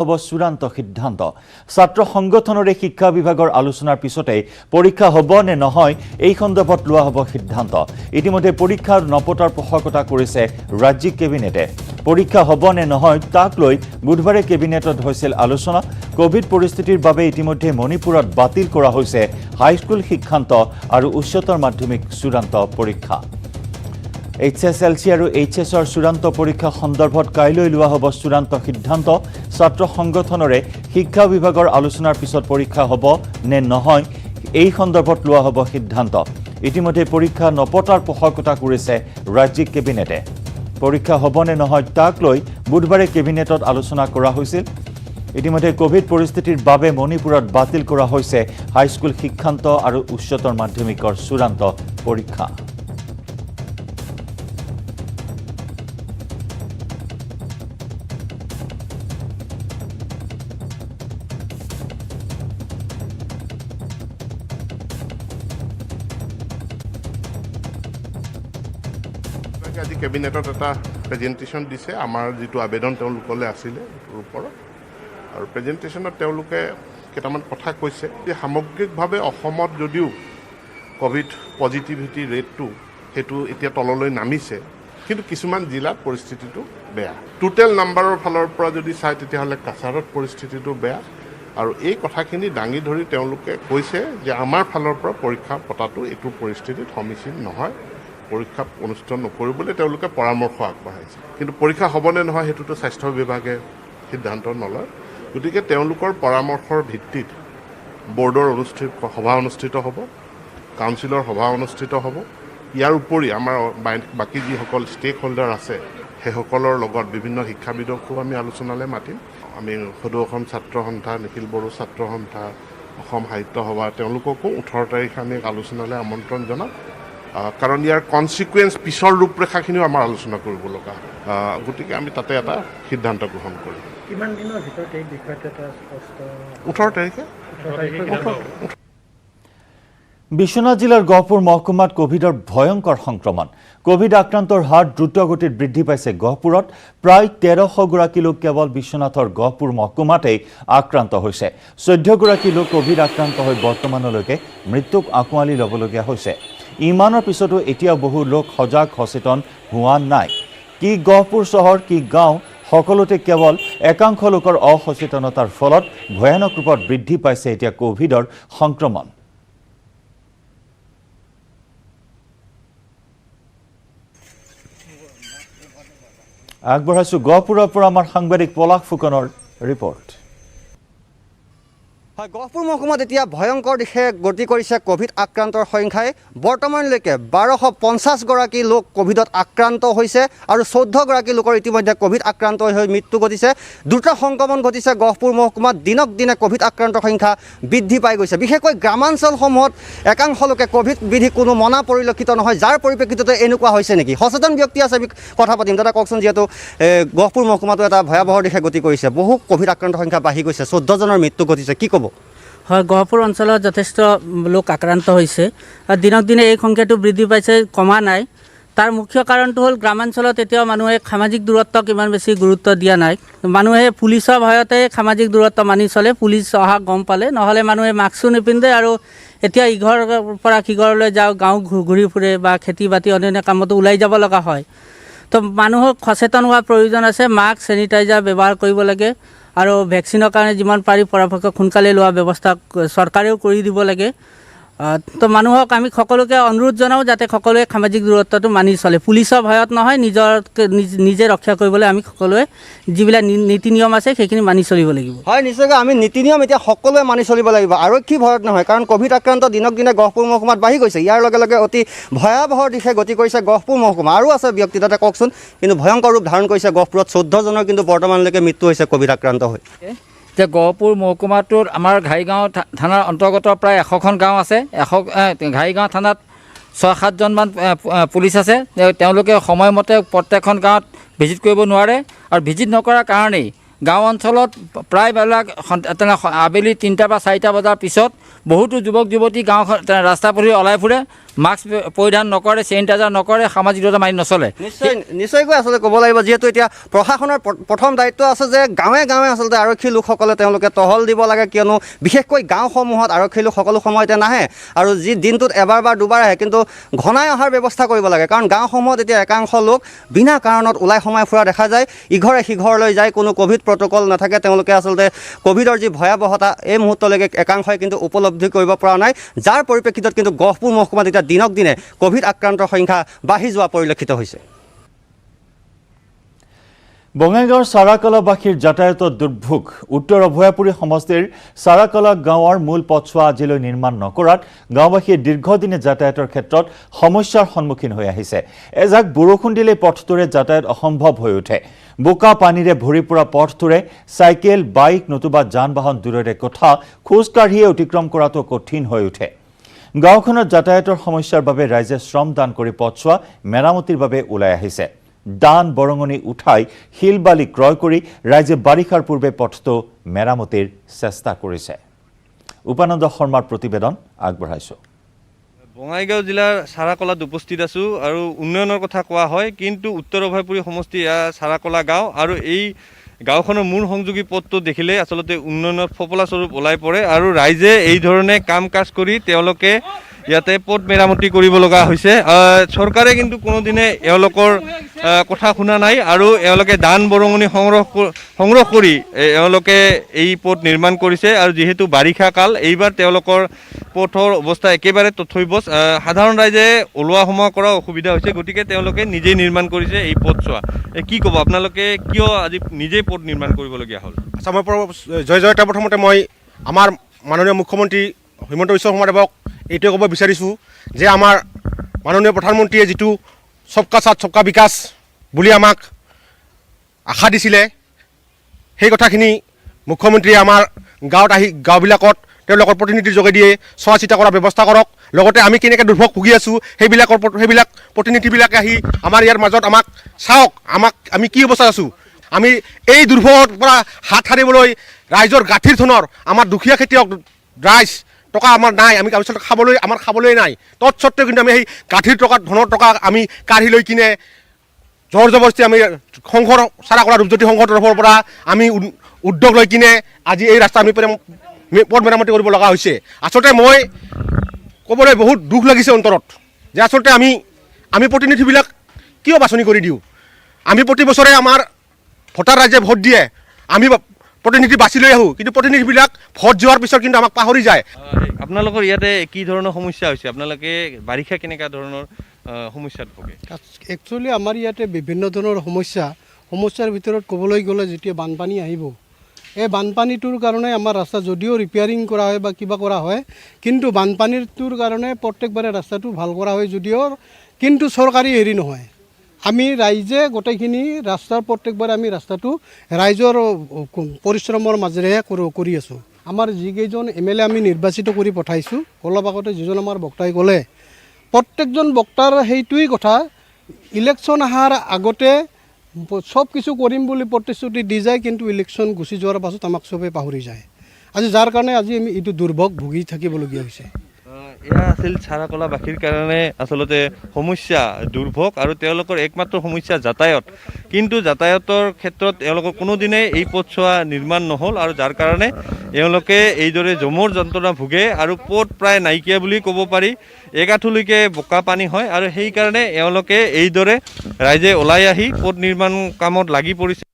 হব চূড়ান্ত সিদ্ধান্ত ছাত্ৰ সংগঠনৰে শিক্ষা বিভাগৰ আলোচনাৰ পিছতে পৰীক্ষা হ'ব নে নহয় এই সন্দৰ্ভত লোৱা হ'ব সিদ্ধান্ত ইতিমধ্যে পৰীক্ষাৰ নপতাৰ পোষকতা কৰিছে ৰাজ্যিক কেবিনেটে পৰীক্ষা হ'ব নে নহয় তাক লৈ বুধবাৰে কেবিনেটত হৈছিল আলোচনা কোভিড পৰিস্থিতিৰ বাবে ইতিমধ্যে মণিপুৰত বাতিল কৰা হৈছে হাইস্কুল শিক্ষান্ত আৰু উচ্চতৰ মাধ্যমিক চূড়ান্ত পৰীক্ষা HSLC আৰু HSৰ চূড়ান্ত পৰীক্ষা সন্দৰ্ভত কাইলৈ লোৱা হ'ব চূড়ান্ত সিদ্ধান্ত ছাত্ৰ সংগঠনৰে শিক্ষা বিভাগৰ আলোচনাৰ পিছত পৰীক্ষা হ'ব নে নহয় এই সন্দৰ্ভত লোৱা হ'ব সিদ্ধান্ত ইতিমধ্যে পৰীক্ষা নপতাৰ পোষকতা কৰিছে ৰাজ্যিক কেবিনেটে পৰীক্ষা হ'ব নে নহয় তাক লৈ বুধবাৰে কেবিনেটত আলোচনা কৰা হৈছিল ইতিমধ্যে কোভিড পৰিস্থিতিৰ বাবে মণিপুৰত বাতিল কৰা হৈছে হাইস্কুল শিক্ষান্ত আৰু উচ্চতৰ মাধ্যমিকৰ চূড়ান্ত পৰীক্ষা আজি কেবিনেটত এটা প্ৰেজেণ্টেশ্যন দিছে আমাৰ যিটো আবেদন তেওঁলোকলৈ আছিলে ওপৰত আৰু প্ৰেজেণ্টেশ্যনত তেওঁলোকে কেইটামান কথা কৈছে যে সামগ্ৰিকভাৱে অসমত যদিও কোভিড পজিটিভিটি ৰেটটো সেইটো এতিয়া তললৈ নামিছে কিন্তু কিছুমান জিলাত পৰিস্থিতিটো বেয়া টোটেল নাম্বাৰৰ ফালৰ পৰা যদি চাই তেতিয়াহ'লে কাছাৰত পৰিস্থিতিটো বেয়া আৰু এই কথাখিনি দাঙি ধৰি তেওঁলোকে কৈছে যে আমাৰ ফালৰ পৰা পৰীক্ষা পতাটো এইটো পৰিস্থিতিত সমীচীন নহয় পৰীক্ষা অনুষ্ঠিত নকৰিবলৈ তেওঁলোকে পৰামৰ্শ আগবঢ়াইছে কিন্তু পৰীক্ষা হ'বনে নহয় সেইটোতো স্বাস্থ্য বিভাগে সিদ্ধান্ত নলয় গতিকে তেওঁলোকৰ পৰামৰ্শৰ ভিত্তিত বৰ্ডৰ সভা অনুষ্ঠিত হ'ব কাউন্সিলৰ সভা অনুষ্ঠিত হ'ব ইয়াৰ উপৰি আমাৰ বাকী যিসকল ষ্টেক হোল্ডাৰ আছে সেইসকলৰ লগত বিভিন্ন শিক্ষাবিদকো আমি আলোচনালৈ মাতিম আমি সদৌ অসম ছাত্ৰ সন্থা নিখিল বড়ো ছাত্ৰ সন্থা অসম সাহিত্য সভা তেওঁলোককো 18 তাৰিখে আমি আলোচনালৈ আমন্ত্ৰণ জনাম কাৰণ ইয়াৰ কনচিকুৱেঞ্চ পিছৰ ৰূপৰেখাখিনিও আমাৰ আলোচনা কৰিব লগা গতিকে আমি তাতে এটা সিদ্ধান্ত গ্ৰহণ কৰিম কিমান দিনৰ ভিতৰত এই বিষয়টো এটা স্পষ্ট 18 তাৰিখে বিশ্বনাথ জিলাৰ গহপুৰ মহকুমাত কোভিডৰ ভয়ংকৰ সংক্ৰমণ কোভিড আক্ৰান্তৰ হাৰ দ্ৰুতগতিত বৃদ্ধি পাইছে গহপুৰত প্ৰায় 1300 গৰাকী লোক কেৱল বিশ্বনাথৰ গহপুৰ মহকুমাতেই আক্ৰান্ত হৈছে 14 গৰাকী লোক কোভিড আক্ৰান্ত হৈ বৰ্তমানলৈকে মৃত্যুক আঁকোৱালি ল'বলগীয়া হৈছে ইমানৰ পিছতো এতিয়া বহু লোক সজাগ সচেতন হোৱা নাই কি গহপুৰ চহৰ কি গাঁও সকলোতে কেৱল একাংশ লোকৰ অসচেতনতাৰ ফলত ভয়ানক ৰূপত বৃদ্ধি পাইছে এতিয়া কোভিডৰ সংক্ৰমণ আগবঢ়াইছো গহপুৰৰ পৰা আমাৰ সাংবাদিক পলাশ ফুকনৰ ৰিপৰ্ট গহপুৰ মহকুমাত এতিয়া ভয়ংকৰ দিশে গতি কৰিছে কোভিড আক্ৰান্তৰ সংখ্যাই বৰ্তমানলৈকে 1250 গৰাকী লোক কোভিডত আক্ৰান্ত হৈছে আৰু 14 গৰাকী লোকৰ ইতিমধ্যে কোভিড আক্ৰান্ত হৈ মৃত্যু ঘটিছে দ্ৰুত সংক্ৰমণ ঘটিছে গহপুৰ মহকুমাত দিনক দিনে কোভিড আক্ৰান্তৰ সংখ্যা বৃদ্ধি পাই গৈছে বিশেষকৈ গ্ৰামাঞ্চলসমূহত একাংশ লোকে কোভিড বিধি কোনো মনা পৰিলক্ষিত নহয় যাৰ পৰিপ্ৰেক্ষিততে এনেকুৱা হৈছে নেকি সচেতন ব্যক্তি আছে কথা পাতিম দাদা কওকচোন যিহেতু গহপুৰ মহকুমাটো এটা ভয়াৱহ দিশে গতি কৰিছে বহু কোভিড আক্ৰান্তৰ সংখ্যা বাঢ়ি গৈছে 14 জনৰ মৃত্যু ঘটিছে কি ক'ব হয় গহপুৰ অঞ্চলত যথেষ্ট লোক আক্ৰান্ত হৈছে আৰু দিনক দিনে এই সংখ্যাটো বৃদ্ধি পাইছে কমা নাই তাৰ মুখ্য কাৰণটো হ'ল গ্ৰামাঞ্চলত এতিয়াও মানুহে সামাজিক দূৰত্বক ইমান বেছি গুৰুত্ব দিয়া নাই মানুহে পুলিচৰ ভয়তে সামাজিক দূৰত্ব মানি চলে পুলিচ অহা গম পালে নহ'লে মানুহে মাস্কো নিপিন্ধে আৰু এতিয়া ইঘৰৰ পৰা সিঘৰলৈ যাওঁ গাঁও ঘূৰি ফুৰে বা খেতি বাতি অন্যান্য কামতো ওলাই যাব লগা হয় তো মানুহক সচেতন হোৱাৰ প্ৰয়োজন আছে মাস্ক চেনিটাইজাৰ ব্যৱহাৰ কৰিব লাগে আৰু ভেকচিনৰ কাৰণে যিমান পাৰি পৰাপক্ষ সোনকালে লোৱা ব্যৱস্থা চৰকাৰেও কৰি দিব লাগে তো মানুহক আমি সকলোকে অনুৰোধ জনাওঁ যাতে সকলোৱে সামাজিক দূৰত্বটো মানি চলে পুলিচৰ ভয়ত নহয় নিজে ৰক্ষা কৰিবলৈ আমি সকলোৱে যিবিলাক নীতি নিয়ম আছে সেইখিনি মানি চলিব লাগিব হয় নিশ্চয়কৈ আমি নীতি নিয়ম এতিয়া সকলোৱে মানি চলিব লাগিব আৰক্ষী ভয়ত নহয় কাৰণ কোভিড আক্ৰান্ত দিনক দিনে গহপুৰ মহকুমাত বাঢ়ি গৈছে ইয়াৰ লগে লগে অতি ভয়াৱহ দিশে গতি কৰিছে গহপুৰ মহকুমা আৰু আছে ব্যক্তি তাতে কওকচোন কিন্তু ভয়ংকৰ ৰূপ ধাৰণ কৰিছে গহপুৰত 14 জনৰ কিন্তু বৰ্তমানলৈকে মৃত্যু হৈছে কোভিড আক্ৰান্ত হৈ যে গহপুৰ মহকুমাটোত আমাৰ ঘাইগাঁও থানাৰ অন্তৰ্গত প্ৰায় 100খন গাঁও আছে ঘাইগাঁও থানাত 6-7 জনমান পুলিচ আছে তেওঁলোকে সময়মতে প্ৰত্যেকখন গাঁৱত ভিজিট কৰিব নোৱাৰে আৰু ভিজিট নকৰাৰ কাৰণেই গাঁও অঞ্চলত প্ৰায়বিলাক আবেলি 3টা বা 4টা বজাৰ পিছত বহুতো যুৱক যুৱতী গাঁও ৰাস্তা পদূলি ওলাই ফুৰে মাস্ক পৰিধান নকৰে, চেনিটাইজাৰ নকৰে, সামাজিক দূৰত্ব মানি নচলে। নিশ্চয়কৈ আচলতে ক'ব লাগিব, যিহেতু এতিয়া প্ৰশাসনৰ প্ৰথম দায়িত্ব আছে যে গাঁৱে গাঁৱে আচলতে আৰক্ষী লোকসকলে তেওঁলোকে টহল দিব লাগে, কিয়নো বিশেষকৈ গাঁওসমূহত আৰক্ষী লোক সকলো সময়তে নাহে আৰু যি দিনটোত এবাৰ বা দুবাৰ আহে, কিন্তু ঘনাই অহাৰ ব্যৱস্থা কৰিব লাগে। কাৰণ গাঁওসমূহত এতিয়া একাংশ লোক বিনা কাৰণত ওলাই সোমাই ফুৰা দেখা যায়, ইঘৰে সিঘৰলৈ যায়, কোনো ক'ভিড প্ৰট'কল নাথাকে। তেওঁলোকে আচলতে ক'ভিডৰ যি ভয়াৱহতা এই মুহূৰ্তলৈকে একাংশই কিন্তু উপলব্ধি কৰিব পৰা নাই, যাৰ পৰিপ্ৰেক্ষিতত কিন্তু গহপুৰ মহকুমাত এতিয়া দিনক দিনে ক'ভিড আক্ৰান্তৰ সংখ্যা বাঢ়ি যোৱা পৰিলক্ষিত হৈছে। বঙাইগাঁৱৰ চাৰাকলাবাসীৰ যাতায়াতৰ দুৰ্ভোগ। উত্তৰ অভয়াপুৰী সমষ্টিৰ চাৰাকলা গাঁৱৰ মূল পথছোৱা আজিলৈ নিৰ্মাণ নকৰাত গাঁওবাসীয়ে দীৰ্ঘদিনে যাতায়াতৰ ক্ষেত্ৰত সমস্যাৰ সন্মুখীন হৈ আহিছে। এজাক বৰষুণ দিলেই পথটোৰে যাতায়াত অসম্ভৱ হৈ উঠে। বোকা পানীৰে ভৰি পৰা পথটোৰে চাইকেল, বাইক নতুবা যান বাহন দূৰৰে কথা খোজকাঢ়িয়ে অতিক্ৰম কৰাটো কঠিন হৈ উঠে। গাঁওখনত যাতায়াতৰ সমস্যাৰ বাবে ৰাইজে শ্ৰম দান কৰি পথছোৱা মেৰামতিৰ বাবে ওলাই আহিছে। দান বৰঙণি উঠাই শিল বালি ক্ৰয় কৰি ৰাইজে বাৰিষাৰ পূৰ্বে পথটো মেৰামতিৰ চেষ্টা কৰিছে। উপানন্দ শৰ্মাৰ প্ৰতিবেদন আগবঢ়াইছো। বঙাইগাঁও জিলাৰ চাৰাকলাত উপস্থিত আছোঁ আৰু উন্নয়নৰ কথা কোৱা হয়, কিন্তু উত্তৰ অভয়পুৰী সমষ্টি চাৰাকলা গাঁও আৰু এই গাঁওখনৰ মূল সংযোগী পথটো দেখিলে আচলতে উন্নয়নৰ ফপলাস্বৰূপ ওলাই পৰে আৰু ৰাইজে এই ধৰণে কাম কাজ কৰি তেওঁলোকে ইয়াতে পথ মেৰামতি কৰিব লগা হৈছে। চৰকাৰে কিন্তু কোনোদিনে এওঁলোকৰ কথা শুনা নাই আৰু এওঁলোকে দান বৰঙণি সংগ্ৰহ কৰি এওঁলোকে এই পথ নিৰ্মাণ কৰিছে। আৰু যিহেতু বাৰিষা কাল, এইবাৰ তেওঁলোকৰ পথৰ অৱস্থা একেবাৰে তথৈবচ। সাধাৰণ ৰাইজে ওলোৱা সোমোৱা কৰা অসুবিধা হৈছে, গতিকে তেওঁলোকে নিজেই নিৰ্মাণ কৰিছে এই পথছোৱা। কি ক'ব আপোনালোকে, কিয় আজি নিজেই পথ নিৰ্মাণ কৰিবলগীয়া হ'ল? আচ্ছা, মই জয়তা প্ৰথমতে মই আমাৰ মাননীয় মুখ্যমন্ত্ৰী হিমন্ত বিশ্ব শৰ্মাদেৱক এইটোৱে ক'ব বিচাৰিছোঁ যে আমাৰ মাননীয় প্ৰধানমন্ত্ৰীয়ে যিটো সবকা সাথ সবকা বিকাশ বুলি আমাক আশা দিছিলে, সেই কথাখিনি মুখ্যমন্ত্ৰীয়ে আমাৰ গাঁৱত আহি গাঁওবিলাকত তেওঁলোকৰ প্ৰতিনিধিৰ যোগেদিয়ে চোৱা চিতা কৰাৰ ব্যৱস্থা কৰক। লগতে আমি কেনেকৈ দুৰ্ভোগ ভুগি আছোঁ সেইবিলাক প্ৰতিনিধিবিলাকে আহি আমাৰ ইয়াৰ মাজত আমাক চাওক, আমি কি অৱস্থাত আছোঁ। আমি এই দুৰ্ভোগৰ পৰা হাত সাৰিবলৈ ৰাইজৰ গাঁঠিৰ ধনৰ আমাৰ দুখীয়া খেতিয়ক ৰাইজ টকা আমাৰ নাই, আমি আচলতে খাবলৈ নাই। তৎসত্ত্বেও কিন্তু আমি সেই গাঁঠিৰ ধনৰ টকা আমি কাঢ়ি লৈ কিনে জোৰ জবৰদস্তি আমি সংঘৰ চাৰাকলা ৰূপজ্যোতি সংঘৰ তৰফৰ পৰা আমি উদ্যোগ লৈ কিনে আজি এই ৰাস্তা আমি পথ মেৰামতি কৰিব লগা হৈছে। আচলতে মই ক'বলৈ বহুত দুখ লাগিছে অন্তৰত যে আচলতে আমি প্ৰতিনিধিবিলাক কিয় বাছনি কৰি দিওঁ। আমি প্ৰতি বছৰে আমাৰ ভোটাৰ ৰাইজে ভোট দিয়ে, আমি প্ৰতিনিধি বাছি লৈ আহোঁ, কিন্তু প্ৰতিনিধিবিলাক ভোট যোৱাৰ পিছত কিন্তু আমাক পাহৰি যায়। আপোনালোকৰ ইয়াতে কি ধৰণৰ সমস্যা হৈছে? আপোনালোকে বাৰিষা কেনেকুৱা ধৰণৰ সমস্যাত ভোগে? একচুৱেলি আমাৰ ইয়াতে বিভিন্ন ধৰণৰ সমস্যাৰ ভিতৰত ক'বলৈ গ'লে যেতিয়া বানপানী আহিব, এই বানপানীটোৰ কাৰণে আমাৰ ৰাস্তা যদিও ৰিপেয়াৰিং কৰা হয় বা কিবা কৰা হয়, কিন্তু বানপানীটোৰ কাৰণে প্ৰত্যেকবাৰে ৰাস্তাটো ভাল কৰা হয় যদিও কিন্তু চৰকাৰী হেৰি নহয়। আমি ৰাইজে গোটেইখিনি প্ৰত্যেকবাৰে আমি ৰাস্তাটো ৰাইজৰ পৰিশ্ৰমৰ মাজেৰেহে কৰি আছোঁ। আমাৰ যিকেইজন MLA আমি নিৰ্বাচিত কৰি পঠাইছোঁ, অলপ আগতে যিজন আমাৰ বক্তাই ক'লে, প্ৰত্যেকজন বক্তাৰ সেইটোৱেই কথা, ইলেকশ্যন অহাৰ আগতে চব কিছু কৰিম বুলি প্ৰতিশ্ৰুতি দি যায়, কিন্তু ইলেকশ্যন গুচি যোৱাৰ পাছত আমাক চবেই পাহৰি যায়। আজি যাৰ কাৰণে আজি আমি এইটো দুৰ্ভোগ ভুগি থাকিবলগীয়া হৈছে। এয়া আছিল চাৰাকলাবাসীৰ কাৰণে আচলতে সমস্যা দুৰ্ভোগ আৰু তেওঁলোকৰ একমাত্ৰ সমস্যা যাতায়াত। কিন্তু যাতায়াতৰ ক্ষেত্ৰত এওঁলোকৰ কোনোদিনে এই পথছোৱা নিৰ্মাণ নহ'ল আৰু যাৰ কাৰণে এওঁলোকে এইদৰে জমৰ যন্ত্ৰণা ভোগে আৰু পথ প্ৰায় নাইকিয়া বুলি ক'ব পাৰি। এগাঁঠলৈকে বোকা পানী হয় আৰু সেইকাৰণে এওঁলোকে এইদৰে ৰাইজে ওলাই আহি পথ নিৰ্মাণ কামত লাগি পৰিছে।